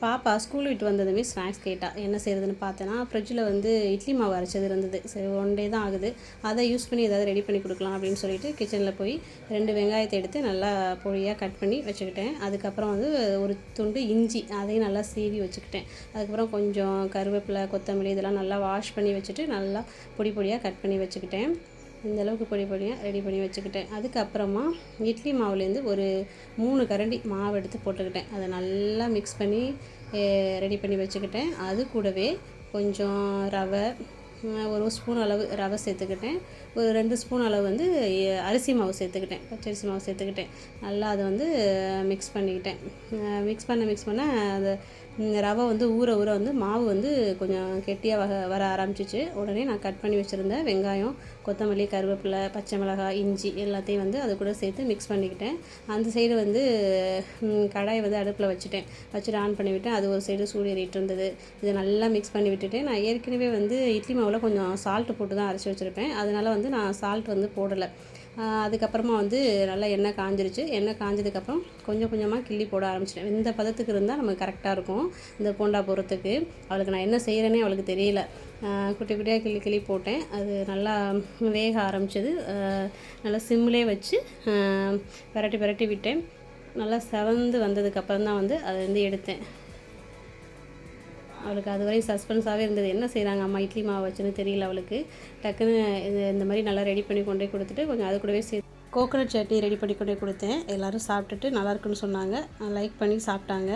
பாப்பா ஸ்கூல் விட்டு வந்ததுமே ஸ்நாக்ஸ் கேட்டா. என்ன செய்கிறதுன்னு பார்த்தேன்னா, ஃப்ரிட்ஜில் வந்து இட்லி மாவு அரைச்சது இருந்தது. சரி 1 டே தான் ஆகுது. அதை யூஸ் பண்ணி ஏதாவது ரெடி பண்ணி கொடுக்கலாம் அப்படின்னு சொல்லிட்டு கிச்சனில் போய் 2 வெங்காயத்தை எடுத்து நல்லா பொடியாக கட் பண்ணி வச்சுக்கிட்டேன். அதுக்கப்புறம் வந்து ஒரு துண்டு இஞ்சி அதையும் நல்லா சீவி வச்சுக்கிட்டேன். அதுக்கப்புறம் கொஞ்சம் கருவேப்பிலை, கொத்தமல்லி இதெல்லாம் நல்லா வாஷ் பண்ணி வச்சுட்டு நல்லா பொடி பொடியாக கட் பண்ணி வச்சுக்கிட்டேன். இந்த அளவுக்கு பொடி பொடியாக ரெடி பண்ணி வச்சுக்கிட்டேன். அதுக்கப்புறமா இட்லி மாவுலேருந்து ஒரு 3 கரண்டி மாவு எடுத்து போட்டுக்கிட்டேன். அதை நல்லா மிக்ஸ் பண்ணி ரெடி பண்ணி வச்சுக்கிட்டேன். அது கூடவே கொஞ்சம் ரவை, ஒரு ஸ்பூன் அளவு ரவை சேர்த்துக்கிட்டேன். ஒரு 2 ஸ்பூன் அளவு வந்து அரிசி மாவு சேர்த்துக்கிட்டேன், பச்சரிசி மாவு சேர்த்துக்கிட்டேன். நல்லா அதை வந்து மிக்ஸ் பண்ணிக்கிட்டேன். மிக்ஸ் பண்ண அந்த ரவை வந்து ஊற வந்து மாவு வந்து கொஞ்சம் கெட்டியாக வர ஆரம்பிச்சிச்சு. உடனே நான் கட் பண்ணி வச்சுருந்தேன் வெங்காயம், கொத்தமல்லி, கருவேப்பிலை, பச்சை மிளகாய், இஞ்சி எல்லாத்தையும் வந்து அது கூட சேர்த்து மிக்ஸ் பண்ணிக்கிட்டேன். அந்த சைடு வந்து கடாயை வந்து அடுப்பில் வச்சுட்டு ஆன் பண்ணி விட்டேன். அது ஒரு சைடு சூடு ஏறிட்டு இருந்தது. இதை நல்லா மிக்ஸ் பண்ணி விட்டுட்டேன். நான் ஏற்கனவே வந்து இட்லி மாவில் கொஞ்சம் சால்ட்டு போட்டு தான் அரைச்சி வச்சுருப்பேன். அதனால் வந்து நான் சால்ட் வந்து போடலை. அதுக்கப்புறமா வந்து நல்லா எண்ணெய் காஞ்சிருச்சு. எண்ணெய் காஞ்சதுக்கப்புறம் கொஞ்சம் கொஞ்சமாக கிள்ளி போட ஆரம்பிச்சிட்டேன். இந்த பதத்துக்கு இருந்தால் நமக்கு கரெக்டாக இருக்கும் இந்த போண்டா போடுறதுக்கு. அவளுக்கு நான் என்ன செய்கிறேனே அவளுக்கு தெரியல. குட்டி குட்டியாக கிள்ளி போட்டேன். அது நல்லா வேக ஆரம்பிச்சது. நல்லா சிம்மிலே வச்சு பிரட்டி விட்டேன். நல்லா செவந்து வந்ததுக்கப்புறம் தான் வந்து அதை வந்து எடுத்தேன். அவளுக்கு அது வரையும் சஸ்பென்ஸாகவே இருந்தது. என்ன செய்கிறாங்க அம்மா இட்லி மாவு வச்சுன்னு தெரியல அவளுக்கு. டக்குன்னு இந்த மாதிரி நல்லா ரெடி பண்ணி கொண்டு போய் கொடுத்துட்டு கொஞ்சம் அது கூடவே கோகோனட் சட்னி ரெடி பண்ணி கொண்டு போய் கொடுத்தேன். எல்லோரும் சாப்பிட்டுட்டு நல்லாயிருக்குன்னு சொன்னாங்க. லைக் பண்ணி சாப்பிட்டாங்க.